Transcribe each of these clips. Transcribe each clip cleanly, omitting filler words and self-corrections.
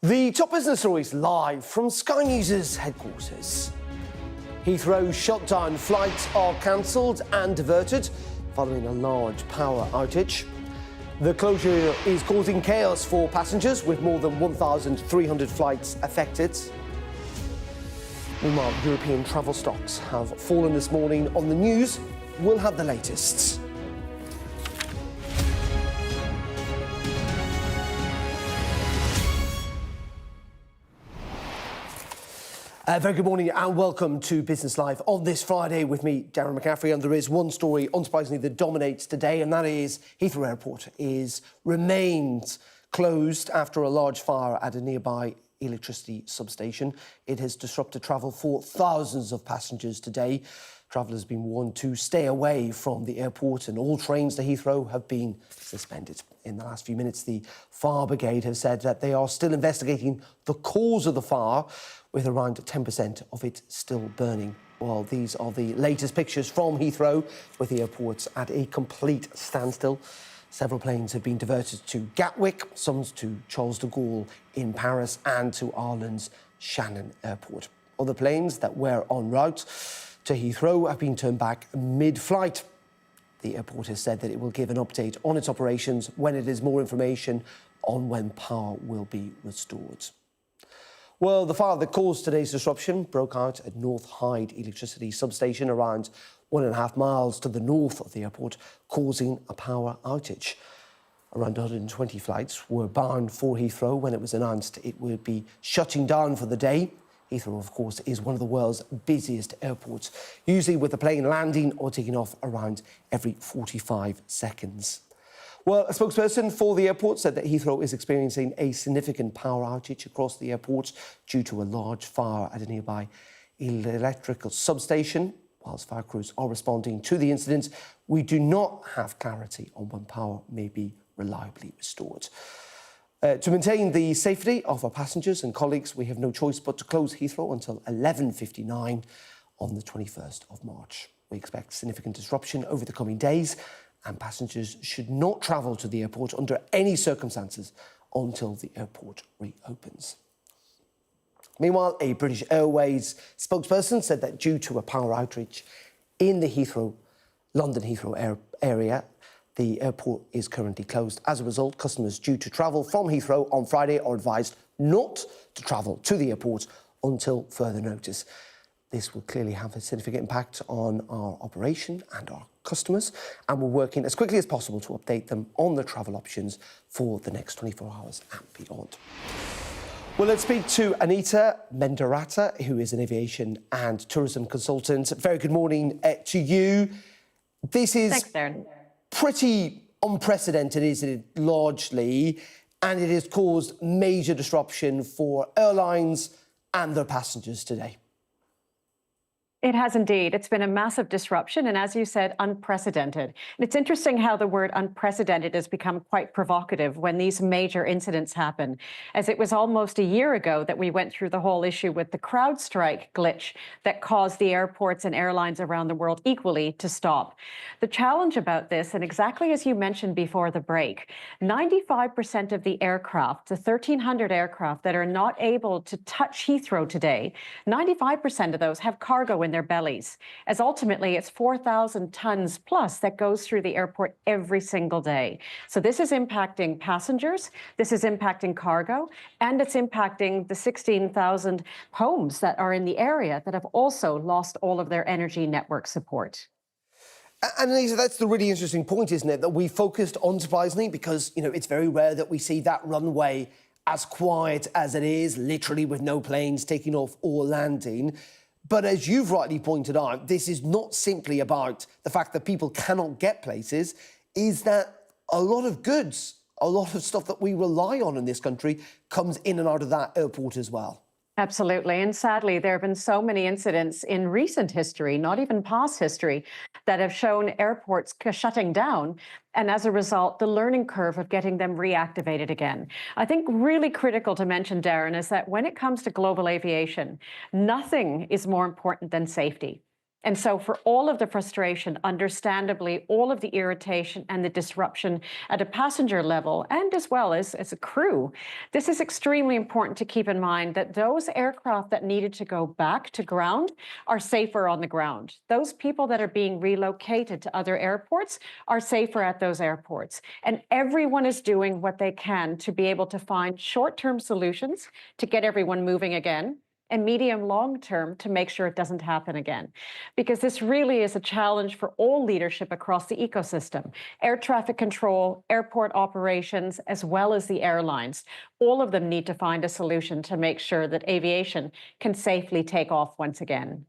The top business stories live from Sky News' headquarters. Heathrow shutdown, flights are cancelled and diverted following a large power outage. The closure is causing chaos for passengers, with more than 1,300 flights affected. Meanwhile, European travel stocks have fallen this morning. On the news, we'll have the latest. Very good morning and welcome to Business Live on this Friday with me, Darren McCaffrey. And there is one story, unsurprisingly, that dominates today, and that is Heathrow Airport remains closed after a large fire at a nearby electricity substation. It has disrupted travel for thousands of passengers today. Travellers have been warned to stay away from the airport, and all trains to Heathrow have been suspended. In the last few minutes, the fire brigade have said that they are still investigating the cause of the fire, with around 10% of it still burning. Well, these are the latest pictures from Heathrow, with the airports at a complete standstill. Several planes have been diverted to Gatwick, some to Charles de Gaulle in Paris, and to Ireland's Shannon Airport. Other planes that were en route to Heathrow have been turned back mid-flight. The airport has said that it will give an update on its operations when it has more information on when power will be restored. Well, the fire that caused today's disruption broke out at North Hyde electricity substation around 1.5 miles to the north of the airport, causing a power outage. Around 120 flights were bound for Heathrow when it was announced it would be shutting down for the day. Heathrow, of course, is one of the world's busiest airports, usually with the plane landing or taking off around every 45 seconds. Well, a spokesperson for the airport said that Heathrow is experiencing a significant power outage across the airport due to a large fire at a nearby electrical substation. Whilst fire crews are responding to the incident, we do not have clarity on when power may be reliably restored. To maintain the safety of our passengers and colleagues, we have no choice but to close Heathrow until 11:59 on the 21st of March. We expect significant disruption over the coming days, and passengers should not travel to the airport under any circumstances until the airport reopens. Meanwhile, a British Airways spokesperson said that due to a power outage in the London Heathrow area, the airport is currently closed. As a result, customers due to travel from Heathrow on Friday are advised not to travel to the airport until further notice. This will clearly have a significant impact on our operation and our customers, and we're working as quickly as possible to update them on the travel options for the next 24 hours and beyond. Well, let's speak to Anita Mendarata, who is an aviation and tourism consultant. Very good morning to you. This is Thanks, Darren. Pretty unprecedented, isn't it, largely, and it has caused major disruption for airlines and their passengers today. It has indeed. It's been a massive disruption and, as you said, unprecedented. And it's interesting how the word unprecedented has become quite provocative when these major incidents happen, as it was almost a year ago that we went through the whole issue with the CrowdStrike glitch that caused the airports and airlines around the world equally to stop. The challenge about this, and exactly as you mentioned before the break, 95% of the aircraft, the 1,300 aircraft that are not able to touch Heathrow today, 95% of those have cargo in their bellies, as ultimately it's 4,000 tons plus that goes through the airport every single day. So this is impacting passengers, this is impacting cargo, and it's impacting the 16,000 homes that are in the area that have also lost all of their energy network support. And Anita, that's the really interesting point, isn't it? That we focused, unsurprisingly, because, it's very rare that we see that runway as quiet as it is, literally with no planes taking off or landing. But as you've rightly pointed out, this is not simply about the fact that people cannot get places, is that a lot of goods, a lot of stuff that we rely on in this country comes in and out of that airport as well. Absolutely. And sadly, there have been so many incidents in recent history, not even past history, that have shown airports shutting down. And as a result, the learning curve of getting them reactivated again. I think really critical to mention, Darren, is that when it comes to global aviation, nothing is more important than safety. And so for all of the frustration, understandably, all of the irritation and the disruption at a passenger level, and as well as a crew, this is extremely important to keep in mind that those aircraft that needed to go back to ground are safer on the ground. Those people that are being relocated to other airports are safer at those airports. And everyone is doing what they can to be able to find short-term solutions to get everyone moving again, and medium long term to make sure it doesn't happen again. Because this really is a challenge for all leadership across the ecosystem: air traffic control, airport operations, as well as the airlines. All of them need to find a solution to make sure that aviation can safely take off once again.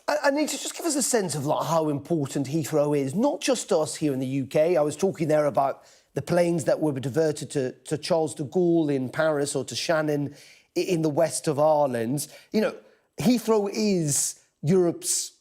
I need to just give us a sense of like how important Heathrow is, not just us here in the UK. I was talking there about the planes that were diverted to Charles de Gaulle in Paris or to Shannon in the west of Ireland. You know, Heathrow is Europe's,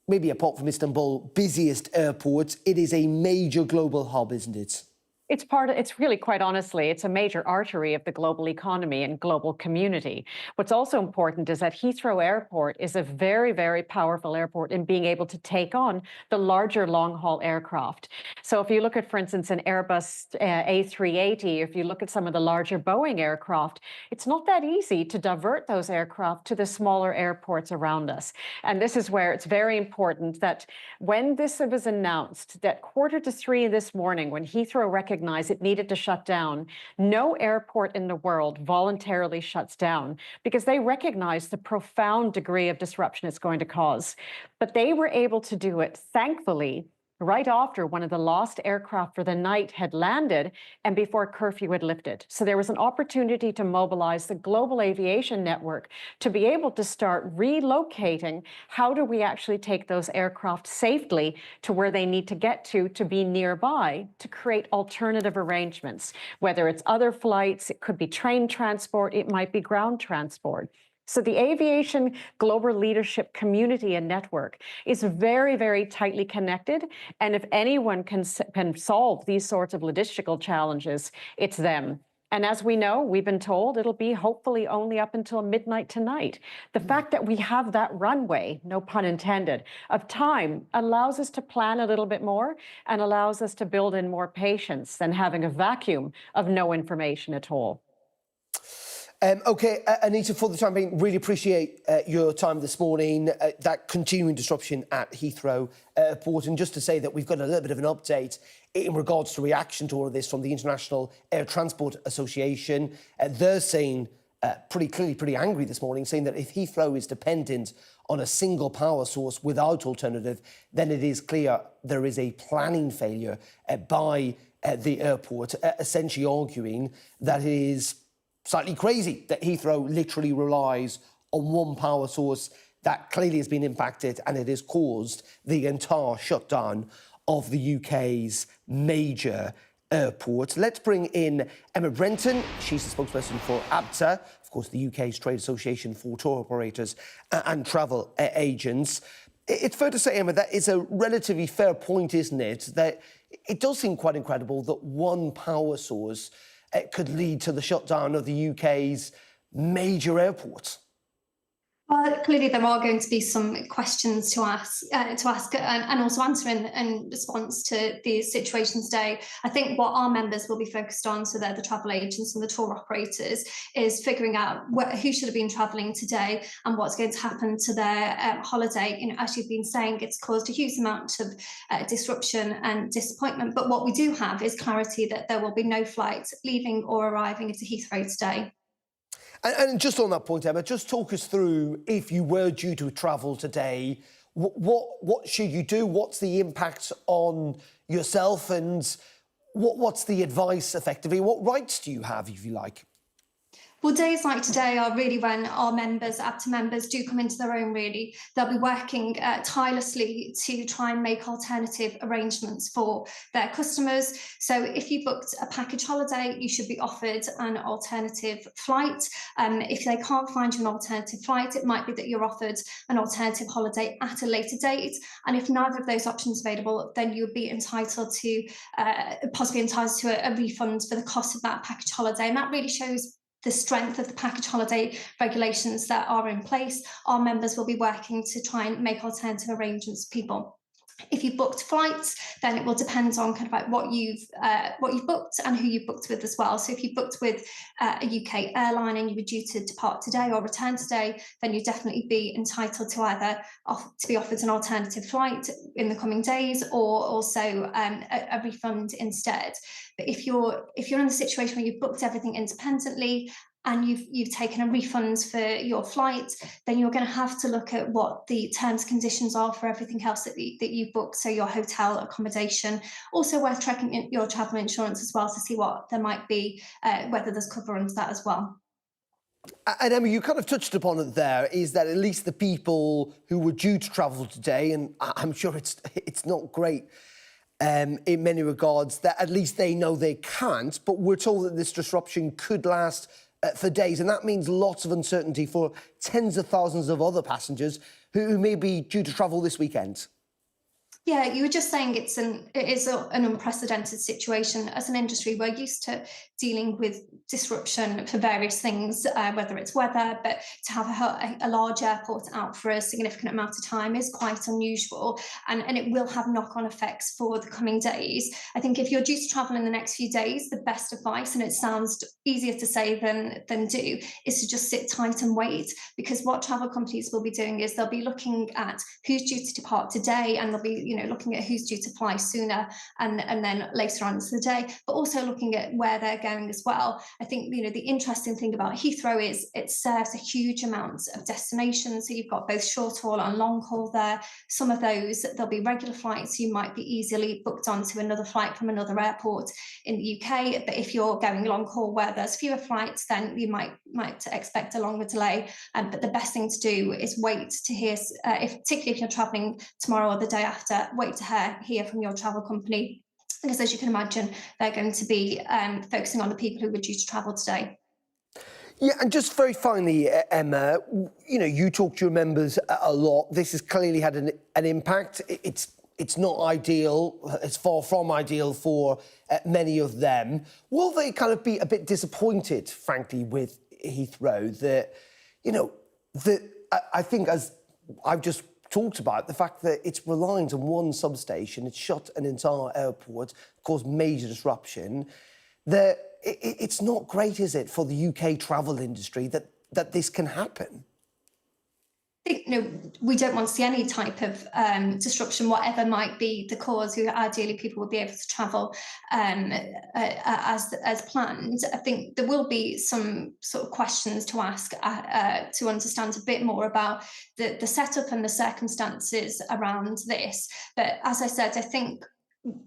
maybe apart from Istanbul, busiest airport. It is a major global hub, isn't it? It's really, quite honestly, it's a major artery of the global economy and global community. What's also important is that Heathrow Airport is a very, very powerful airport in being able to take on the larger long-haul aircraft. So if you look at, for instance, an Airbus A380, if you look at some of the larger Boeing aircraft, it's not that easy to divert those aircraft to the smaller airports around us. And this is where it's very important that when this was announced, that 2:45 this morning, when Heathrow recognized it needed to shut down, no airport in the world voluntarily shuts down because they recognize the profound degree of disruption it's going to cause. But they were able to do it, thankfully, right after one of the last aircraft for the night had landed and before curfew had lifted. So there was an opportunity to mobilize the global aviation network to be able to start relocating how do we actually take those aircraft safely to where they need to get to be nearby, to create alternative arrangements, whether it's other flights, it could be train transport, it might be ground transport. So the aviation global leadership community and network is very, very tightly connected. And if anyone can solve these sorts of logistical challenges, it's them. And as we know, we've been told it'll be hopefully only up until midnight tonight. The fact that we have that runway, no pun intended, of time allows us to plan a little bit more and allows us to build in more patience than having a vacuum of no information at all. OK, Anita, for the time being, really appreciate your time this morning, that continuing disruption at Heathrow Airport. And just to say that we've got a little bit of an update in regards to reaction to all of this from the International Air Transport Association. They're saying, pretty clearly, pretty angry this morning, saying that if Heathrow is dependent on a single power source without alternative, then it is clear there is a planning failure by the airport, essentially arguing that it is slightly crazy that Heathrow literally relies on one power source that clearly has been impacted, and it has caused the entire shutdown of the UK's major airport. Let's bring in Emma Brenton. She's the spokesperson for ABTA, of course, the UK's trade association for tour operators and travel agents. It's fair to say, Emma, that is a relatively fair point, isn't it? That it does seem quite incredible that one power source could lead to the shutdown of the UK's major airports. Well, clearly there are going to be some questions to ask and also answer in response to these situations today. I think what our members will be focused on, so they're the travel agents and the tour operators, is figuring out who should have been travelling today and what's going to happen to their holiday. You know, as you've been saying, it's caused a huge amount of disruption and disappointment. But what we do have is clarity that there will be no flights leaving or arriving into Heathrow today. And just on that point, Emma, just talk us through, if you were due to travel today, what should you do? What's the impact on yourself, and what's the advice, effectively? What rights do you have, if you like? Well, days like today are really when our members, ABTA members, do come into their own, really. They'll be working tirelessly to try and make alternative arrangements for their customers. So if you booked a package holiday, you should be offered an alternative flight. If they can't find you an alternative flight, it might be that you're offered an alternative holiday at a later date. And if neither of those options are available, then you'll be entitled to, possibly entitled to a refund for the cost of that package holiday. And that really shows the strength of the package holiday regulations that are in place, our members will be working to try and make alternative arrangements for people. If you've booked flights, then it will depend on kind of like what you've booked and who you've booked with as well. So if you booked with a UK airline and you were due to depart today or return today, then you'd definitely be entitled to either to be offered an alternative flight in the coming days, or also a refund instead. But if you're in a situation where you've booked everything independently and you've taken a refund for your flight, then you're going to have to look at what the terms and conditions are for everything else that you've booked, so your hotel accommodation. Also worth checking your travel insurance as well to see what there might be, whether there's cover under that as well. And Emma, you kind of touched upon it there, is that at least the people who were due to travel today, and I'm sure it's not great in many regards, that at least they know they can't, but we're told that this disruption could last for days, and that means lots of uncertainty for tens of thousands of other passengers who may be due to travel this weekend. Yeah, you were just saying it is an unprecedented situation. As an industry, we're used to dealing with disruption for various things, whether it's weather, but to have a large airport out for a significant amount of time is quite unusual, and it will have knock-on effects for the coming days. I think if you're due to travel in the next few days, the best advice, and it sounds easier to say than do, is to just sit tight and wait, because what travel companies will be doing is they'll be looking at who's due to depart today, and they'll be looking at who's due to fly sooner and then later on into the day, but also looking at where they're going as well. I think the interesting thing about Heathrow is it serves a huge amount of destinations, so you've got both short haul and long haul there. Some of those, there'll be regular flights, you might be easily booked onto another flight from another airport in the UK, but if you're going long haul where there's fewer flights, then you might expect a longer delay. But the best thing to do is wait to hear, particularly if you're travelling tomorrow or the day after, wait to hear from your travel company, because as you can imagine, they're going to be focusing on the people who were due to travel today. Yeah, and just very finally, Emma, you talk to your members a lot. This has clearly had an impact. It's not ideal. It's far from ideal for many of them. Will they kind of be a bit disappointed, frankly, with Heathrow? I think, as I've just talked about, the fact that it's reliant on one substation, it's shut an entire airport, caused major disruption. It's not great, is it, for the UK travel industry that this can happen? I think, we don't want to see any type of disruption, whatever might be the cause. Who ideally people will be able to travel as planned. I think there will be some sort of questions to ask to understand a bit more about the setup and the circumstances around this. But as I said, I think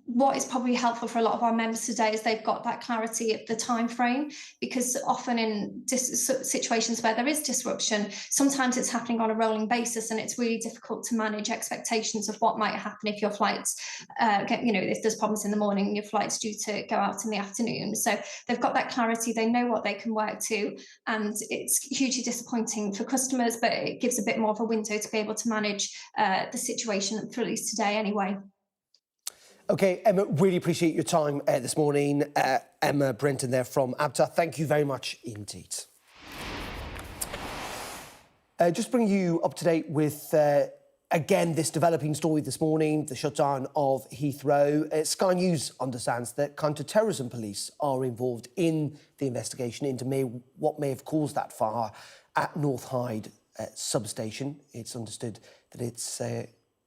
what is probably helpful for a lot of our members today is they've got that clarity of the time frame, because often in situations where there is disruption, sometimes it's happening on a rolling basis, and it's really difficult to manage expectations of what might happen if your flights if there's problems in the morning and your flight's due to go out in the afternoon. So they've got that clarity, they know what they can work to, and it's hugely disappointing for customers, but it gives a bit more of a window to be able to manage the situation, for at least today anyway. OK, Emma, really appreciate your time this morning. Emma Brenton there from ABTA. Thank you very much indeed. Just bringing you up to date with, again, this developing story this morning, the shutdown of Heathrow. Sky News understands that counter-terrorism police are involved in the investigation into what may have caused that fire at North Hyde substation. It's understood that it's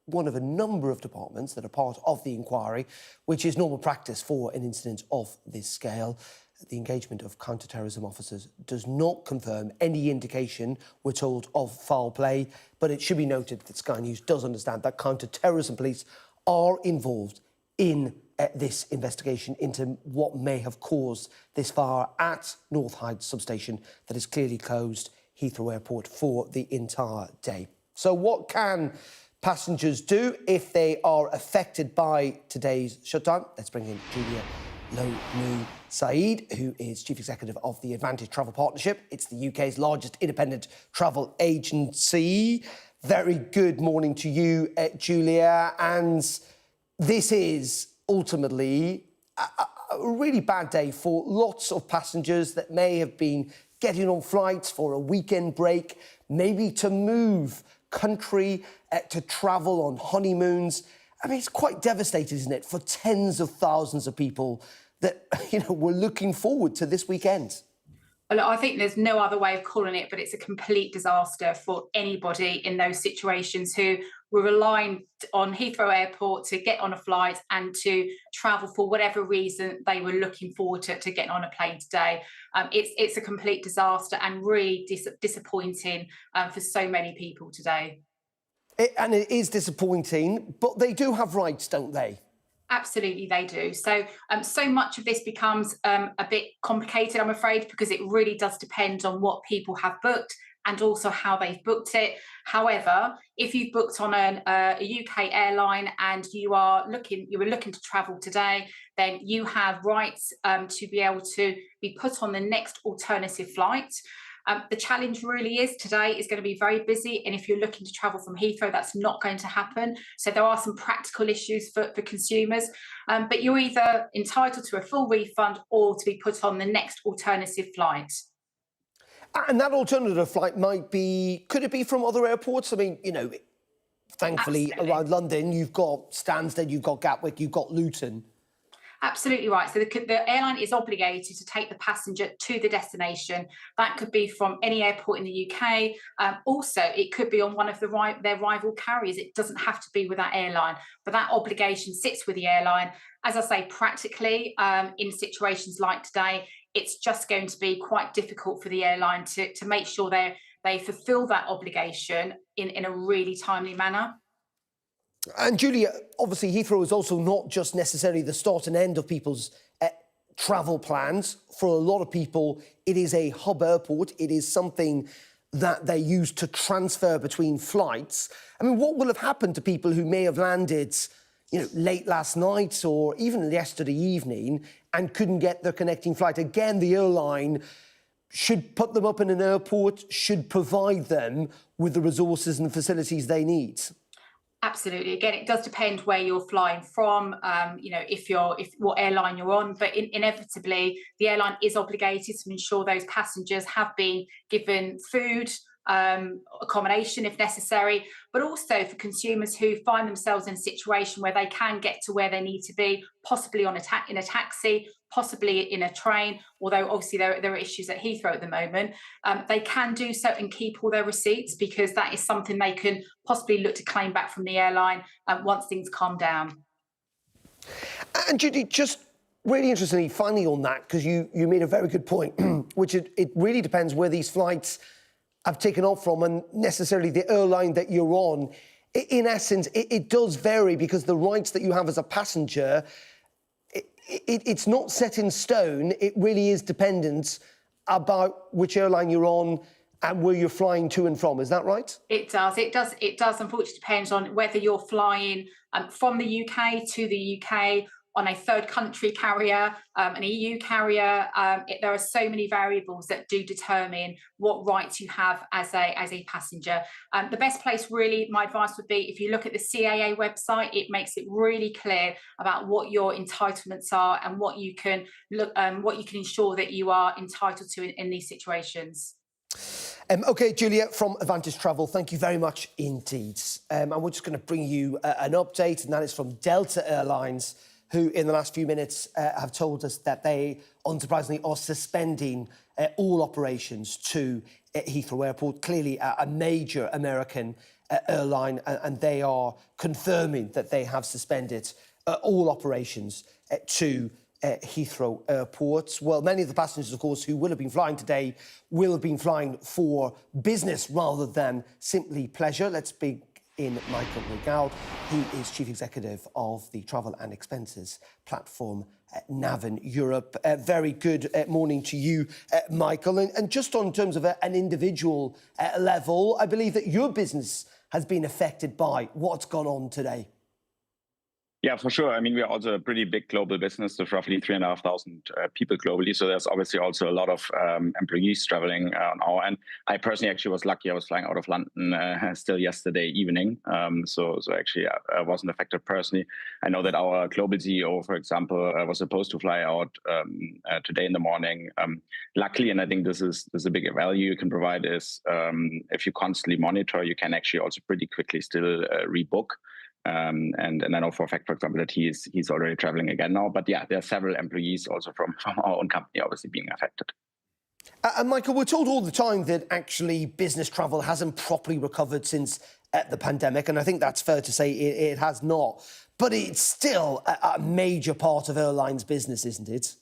one of a number of departments that are part of the inquiry, which is normal practice for an incident of this scale. The engagement of counter-terrorism officers does not confirm any indication, we're told, of foul play, but it should be noted that Sky News does understand that counter-terrorism police are involved in this investigation into what may have caused this fire at North Hyde substation that has clearly closed Heathrow Airport for the entire day. So what can passengers do if they are affected by today's shutdown? Let's bring in Julia Saeed, who is Chief Executive of the Advantage Travel Partnership. It's the UK's largest independent travel agency. Very good morning to you, Julia. And this is ultimately a really bad day for lots of passengers that may have been getting on flights for a weekend break, maybe to move country, to travel on honeymoons. I mean, it's quite devastating, isn't it, for tens of thousands of people that, were looking forward to this weekend. Well, I think there's no other way of calling it, but it's a complete disaster for anybody in those situations who were relying on Heathrow Airport to get on a flight and to travel for whatever reason they were looking forward to getting on a plane today. It's a complete disaster and really disappointing for so many people today. And it is disappointing, but they do have rights, don't they? Absolutely, they do. So much of this becomes a bit complicated, I'm afraid, because it really does depend on what people have booked and also how they've booked it. However, if you've booked on a UK airline and you were looking to travel today, then you have rights to be able to be put on the next alternative flight. The challenge really is today is going to be very busy, and if you're looking to travel from Heathrow, that's not going to happen. So there are some practical issues for consumers, but you're either entitled to a full refund or to be put on the next alternative flight. And that alternative flight could it be from other airports? I mean, thankfully Absolutely. Around London, you've got Stansted, you've got Gatwick, you've got Luton. Absolutely right. So the airline is obligated to take the passenger to the destination. That could be from any airport in the UK. Also, it could be on one of their rival carriers. It doesn't have to be with that airline, but that obligation sits with the airline. As I say, practically, in situations like today, it's just going to be quite difficult for the airline to make sure they fulfil that obligation in a really timely manner. And Julia, obviously Heathrow is also not just necessarily the start and end of people's travel plans. For a lot of people, it is a hub airport. It is something that they use to transfer between flights. I mean, what will have happened to people who may have landed, late last night or even yesterday evening and couldn't get their connecting flight? Again, the airline should put them up in an airport, should provide them with the resources and facilities they need. Absolutely. Again, it does depend where you're flying from, if what airline you're on, but inevitably the airline is obligated to ensure those passengers have been given food, accommodation if necessary, but also for consumers who find themselves in a situation where they can get to where they need to be, possibly in a taxi, possibly in a train, although obviously there are issues at Heathrow at the moment. They can do so and keep all their receipts, because that is something they can possibly look to claim back from the airline once things calm down. And Judy, just really interestingly, finally on that, because you made a very good point, which it really depends where these flights have taken off from and necessarily the airline that you're on. In essence, it does vary, because the rights that you have as a passenger, it's not set in stone. It really is dependent about which airline you're on and where you're flying to and from. Is that right? It does. It does. Unfortunately, depend on whether you're flying from the UK to the UK on a third country carrier, an EU carrier. There are so many variables that do determine what rights you have as a passenger. The best place, really, my advice would be, if you look at the CAA website, it makes it really clear about what your entitlements are and what you can ensure that you are entitled to in these situations. OK, Julia, from Advantage Travel, thank you very much indeed. And we're just going to bring you an update, and that is from Delta Airlines, who in the last few minutes have told us that they, unsurprisingly, are suspending all operations to Heathrow Airport. Clearly a major American airline, and they are confirming that they have suspended all operations to Heathrow Airport. Well, many of the passengers, of course, who will have been flying today will have been flying for business rather than simply pleasure. Let's bring in Michael Regal. He is Chief Executive of the Travel and Expenses platform Navin Europe. Very good morning to you, Michael. And just on terms of an individual level, I believe that your business has been affected by what's gone on today. Yeah, for sure. I mean, we are also a pretty big global business with roughly 3,500 people globally. So there's obviously also a lot of employees traveling on our end. I personally actually was lucky. I was flying out of London still yesterday evening. So actually I wasn't affected personally. I know that our global CEO, for example, was supposed to fly out today in the morning. Luckily, and I think this is a big value you can provide is if you constantly monitor, you can actually also pretty quickly still rebook. And I know for a fact, for example, that he's already traveling again now. But yeah, there are several employees also from our own company obviously being affected. And Michael, we're told all the time that actually business travel hasn't properly recovered since the pandemic. And I think that's fair to say it has not. But it's still a major part of airlines business, isn't it?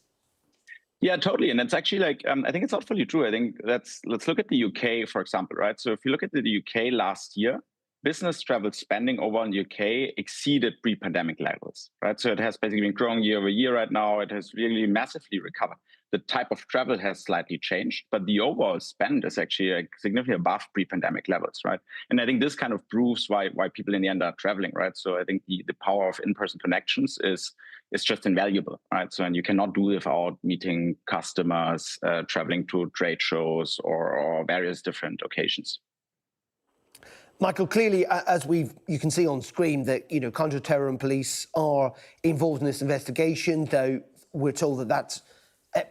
Yeah, totally. And it's actually like, I think it's not fully true. I think let's look at the UK, for example, right? So if you look at the UK last year, business travel spending over in the UK exceeded pre-pandemic levels, right? So it has basically been growing year over year right now. It has really massively recovered. The type of travel has slightly changed, but the overall spend is actually like significantly above pre-pandemic levels, right? And I think this kind of proves why people in the end are traveling, right? So I think the power of in-person connections is just invaluable, right? So, and you cannot do without meeting customers, traveling to trade shows or various different occasions. Michael, clearly, as you can see on screen, that counter-terror and police are involved in this investigation, though we're told that that's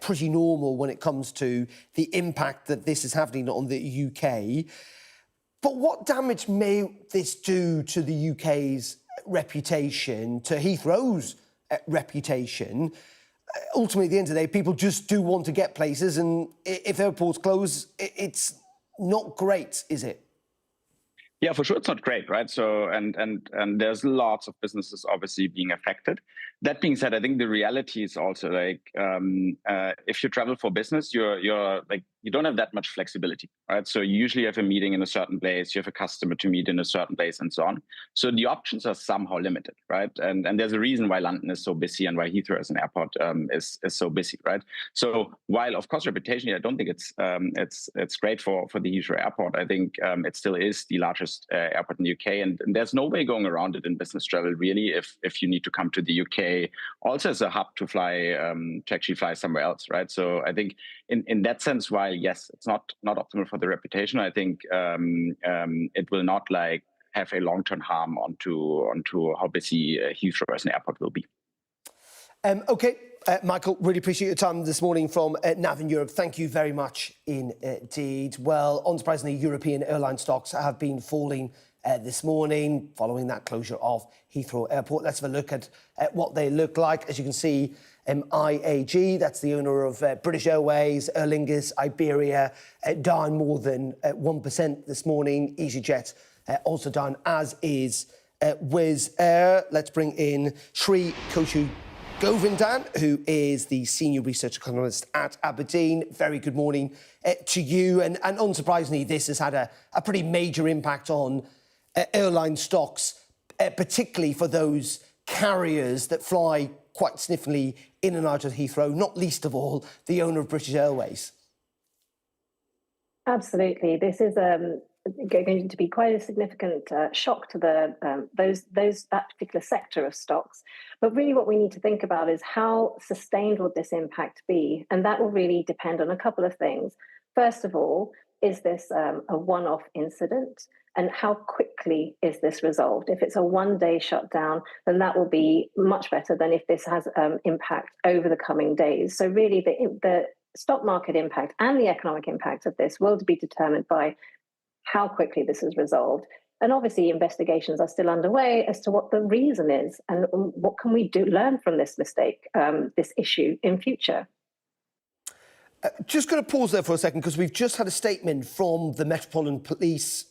pretty normal when it comes to the impact that this is having on the UK. But what damage may this do to the UK's reputation, to Heathrow's reputation? Ultimately, at the end of the day, people just do want to get places, and if airports close, it's not great, is it? Yeah, for sure, it's not great, right? So, and there's lots of businesses obviously being affected. That being said, I think the reality is also like if you travel for business, you're like you don't have that much flexibility, right? So you usually have a meeting in a certain place, you have a customer to meet in a certain place, and so on. So the options are somehow limited, right? And there's a reason why London is so busy and why Heathrow as an airport is so busy, right? So while of course reputationally, I don't think it's great for the Heathrow airport. I think it still is the largest airport in the UK, and there's no way going around it in business travel really. If you need to come to the UK, also as a hub to fly to actually fly somewhere else, right? So I think in that sense, while yes, it's not optimal for the reputation, I think it will not like have a long-term harm onto how busy Heathrow as an airport will be. Okay, Michael, really appreciate your time this morning from Nav in Europe. Thank you very much indeed. Well, unsurprisingly, European airline stocks have been falling this morning following that closure of Heathrow Airport. Let's have a look at what they look like. As you can see, IAG, that's the owner of British Airways, Aer Lingus, Iberia, down more than 1% this morning. EasyJet also down, as is Wizz Air. Let's bring in Sri Koshu Govindan, who is the senior research economist at Aberdeen. Very good morning to you. And unsurprisingly, this has had a pretty major impact on airline stocks, particularly for those carriers that fly quite significantly in and out of Heathrow, not least of all the owner of British Airways. Absolutely. This is going to be quite a significant shock to that particular sector of stocks. But really what we need to think about is how sustained will this impact be? And that will really depend on a couple of things. First of all, is this a one-off incident? And how quickly is this resolved? If it's a one-day shutdown, then that will be much better than if this has impact over the coming days. So really the stock market impact and the economic impact of this will be determined by how quickly this is resolved. And obviously investigations are still underway as to what the reason is and what can we learn from this mistake, this issue in future. Just going to pause there for a second because we've just had a statement from the Metropolitan Police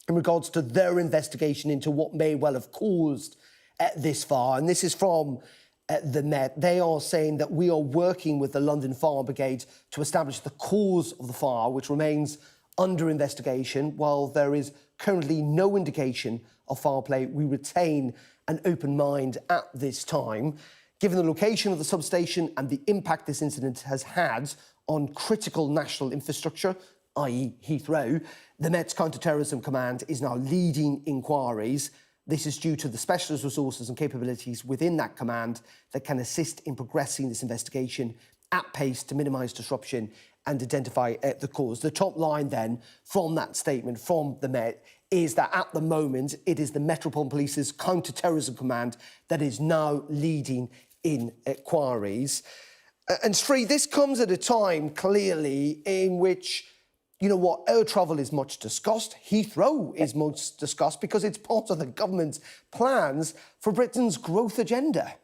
in regards to their investigation into what may well have caused this fire. And this is from the Met. They are saying that we are working with the London Fire Brigade to establish the cause of the fire, which remains under investigation. While there is currently no indication of foul play, we retain an open mind at this time. Given the location of the substation and the impact this incident has had on critical national infrastructure, i.e. Heathrow, the Met's Counter-Terrorism Command is now leading inquiries. This is due to the specialist resources and capabilities within that command that can assist in progressing this investigation at pace to minimise disruption and identify the cause. The top line then from that statement from the Met is that at the moment it is the Metropolitan Police's Counter-Terrorism Command that is now leading inquiries. And Sri, this comes at a time clearly in which, you know what, air travel is much discussed. Heathrow is much discussed because it's part of the government's plans for Britain's growth agenda.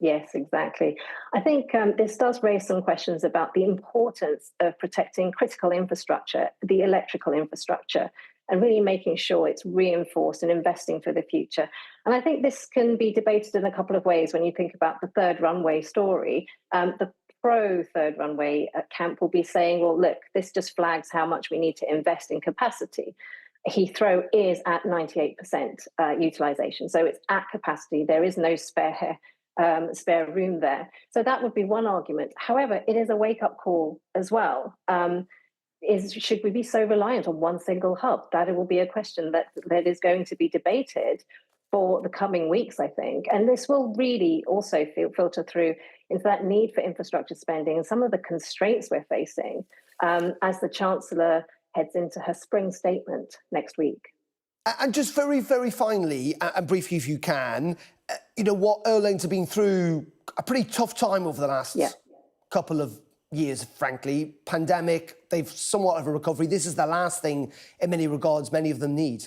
Yes, exactly. I think this does raise some questions about the importance of protecting critical infrastructure, the electrical infrastructure, and really making sure it's reinforced and investing for the future. And I think this can be debated in a couple of ways when you think about the third runway story. The pro-third runway camp will be saying, well, look, this just flags how much we need to invest in capacity. Heathrow is at 98% utilisation, so it's at capacity. There is no spare room there. So that would be one argument. However, it is a wake-up call as well. Should we be so reliant on one single hub? That will be a question that is going to be debated for the coming weeks, I think. And this will really also filter through into that need for infrastructure spending and some of the constraints we're facing as the Chancellor heads into her spring statement next week. And just very, very finally, and briefly if you can, you know what, airlines have been through a pretty tough time over the last couple of years, frankly. Pandemic, they've somewhat of a recovery. This is the last thing, in many regards, many of them need.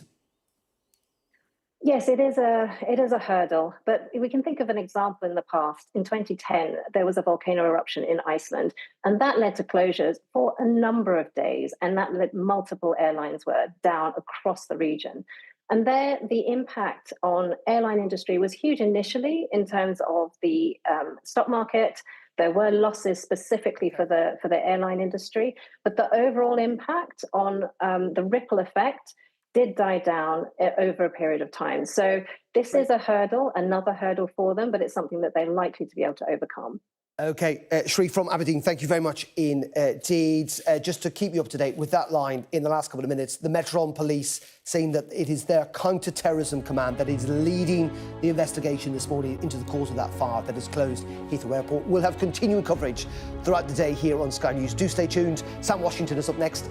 Yes, it is a hurdle, but we can think of an example in the past. In 2010, there was a volcano eruption in Iceland, and that led to closures for a number of days, and that led multiple airlines were down across the region. And there, the impact on airline industry was huge initially in terms of the stock market. There were losses specifically for the airline industry, but the overall impact on the ripple effect did die down over a period of time. So this is a hurdle, another hurdle for them, but it's something that they're likely to be able to overcome. OK, Sri from Aberdeen, thank you very much indeed. Just to keep you up to date with that line in the last couple of minutes, the Metropolitan Police saying that it is their counter-terrorism command that is leading the investigation this morning into the cause of that fire that has closed Heathrow Airport. We'll have continuing coverage throughout the day here on Sky News. Do stay tuned. Sam Washington is up next.